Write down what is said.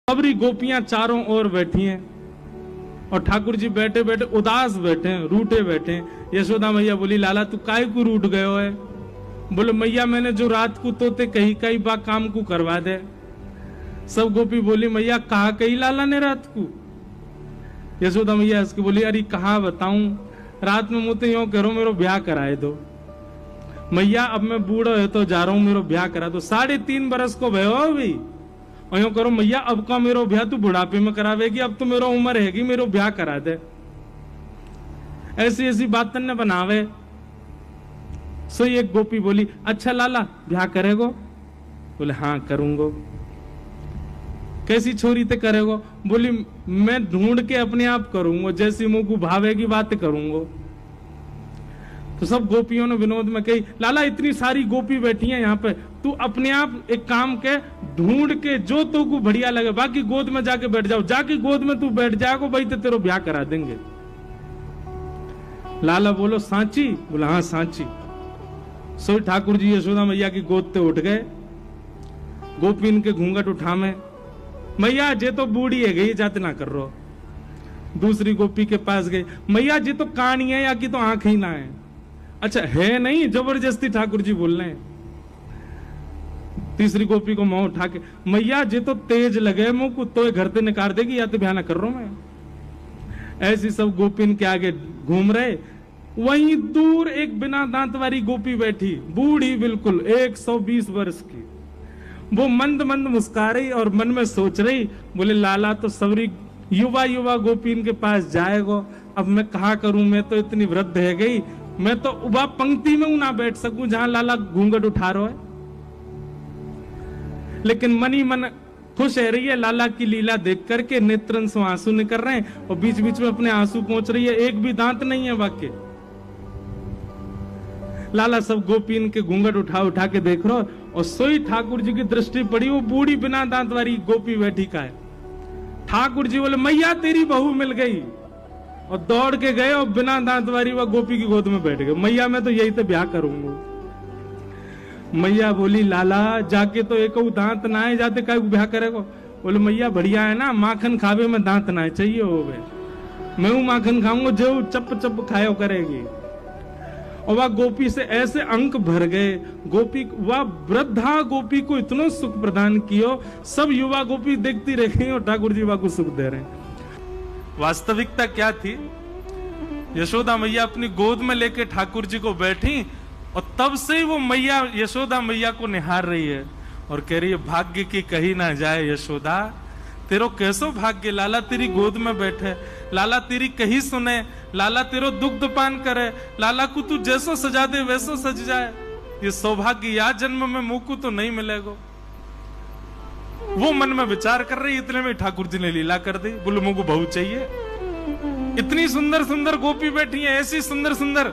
सबरी गोपियां चारों ओर बैठी हैं और ठाकुर जी बैठे बैठे उदास बैठे हैं, रूठे बैठे हैं। यशोदा मैया बोली, लाला तू काय को रूठ गयो है? बोले, मैया मैंने जो रात को तोते कही कई बा काम को करवा दे। सब गोपी बोली, मैया कहा कही लाला ने रात को? यशोदा मैया इसकी बोली, अरे कहा बताऊं, रात में मुझे यूं करो मेरो ब्याह कराए दो। मैया अब मैं बूढ़ा है तो जा रहा हूं, मेरो ब्याह करा दो। 3.5 बरस को भयो अभी, और यूं करो मैया अब का मेरो ब्याह तू बुढ़ापे में करावेगी, अब तो मेरो उम्र हैगी, मेरो ब्याह करा दे। ऐसी ऐसी बात ने बनावे। सो एक गोपी बोली, अच्छा लाला ब्याह करेगो? बोले, हाँ करूंगो। कैसी छोरी ते करेगो? बोली, मैं ढूंढ के अपने आप करूंगो, जैसी मुंह को भावेगी बात करूंगो। तो सब गोपियों ने विनोद में कही, लाला इतनी सारी गोपी बैठी हैं यहाँ पे, तू अपने आप एक काम के ढूंढ के जो तो को बढ़िया लगे, बाकी गोद में जाके बैठ जाओ, जाके गोद में तू बैठ जाएगा भाई तो तेरा ब्याह करा देंगे। लाला बोलो, सांची? बोला, हाँ सांची। सो ठाकुर जी यशोदा मैया की गोद ते उठ गए। गोपी इनके घूंघट उठामे, मैया जे तो बूढ़ी है गई, जाते ना कर रो। दूसरी गोपी के पास गए, मैया जी तो कानी है या कि तो आंख ही ना है? अच्छा है नहीं, जबरदस्ती ठाकुर जी बोल रहे हैं। तीसरी गोपी को मुंह उठा के, मैया जी तो तेज लगे मुंह को, तो घर से निकाल देगी, या तो बयाना कर रहा हूं मैं। ऐसी सब गोपी इनके आगे घूम रहे। वहीं दूर एक बिना दांत वाली गोपी बैठी, बूढ़ी बिल्कुल 120 वर्ष की। वो मंद मंद मुस्कुरा रही और मन में सोच रही, बोले लाला तो सबरी युवा युवा गोपी इनके पास जाएगो, अब मैं कहा करूं, मैं तो इतनी वृद्ध है गई, मैं तो उबा पंक्ति में ना बैठ सकूं जहां लाला घूंघट उठा रहा है। लेकिन मनी मन खुश है रही है लाला की लीला देख करके, नेत्रन से आंसू निकल रहे हैं और बीच बीच में अपने आंसू पहुंच रही है, एक भी दांत नहीं है वाक्य। लाला सब गोपी इनके घूंघट उठा उठा के देख रहा, और सोई ठाकुर जी की दृष्टि पड़ी, वो बूढ़ी बिना दांत वाली गोपी बैठी का है। ठाकुर जी बोले, मैया तेरी बहू मिल गई, और दौड़ के गए और बिना दांत वाली वह गोपी की गोद में बैठ गए। मैया मैं तो यही तो ब्याह करूंगा। मैया बोली, लाला जाके तो एक दांत ना है, जाते काय ब्याह करेगो? बोले, मैया बढ़िया है ना, माखन खावे में दांत ना चाहिए हो गए, मैं हूं माखन खाऊंगा, जो चप चप खायो करेगी। और वह गोपी से ऐसे अंक भर गए, गोपी वह वृद्धा गोपी को इतना सुख प्रदान कियो, सब युवा गोपी देखती रह गई और ठाकुर जी वह को सुख दे रहे हैं। वास्तविकता क्या थी? यशोदा मैया अपनी गोद में लेके ठाकुर जी को बैठी, और तब से ही वो मैया यशोदा मैया को निहार रही है और कह रही है, भाग्य की कही ना जाए यशोदा, तेरो कैसो भाग्य, लाला तेरी गोद में बैठे, लाला तेरी कही सुने, लाला तेरो दुग्ध पान करे, लाला को तू जैसो सजा दे वैसो सज जाए। ये सौभाग्य या जन्म में मुंह को तो नहीं मिलेगा। वो मन में विचार कर रही, इतने में ठाकुर जी ने लीला कर दी। बोले, मुझको बहू चाहिए। इतनी सुंदर सुंदर गोपी बैठी है, ऐसी सुंदर सुंदर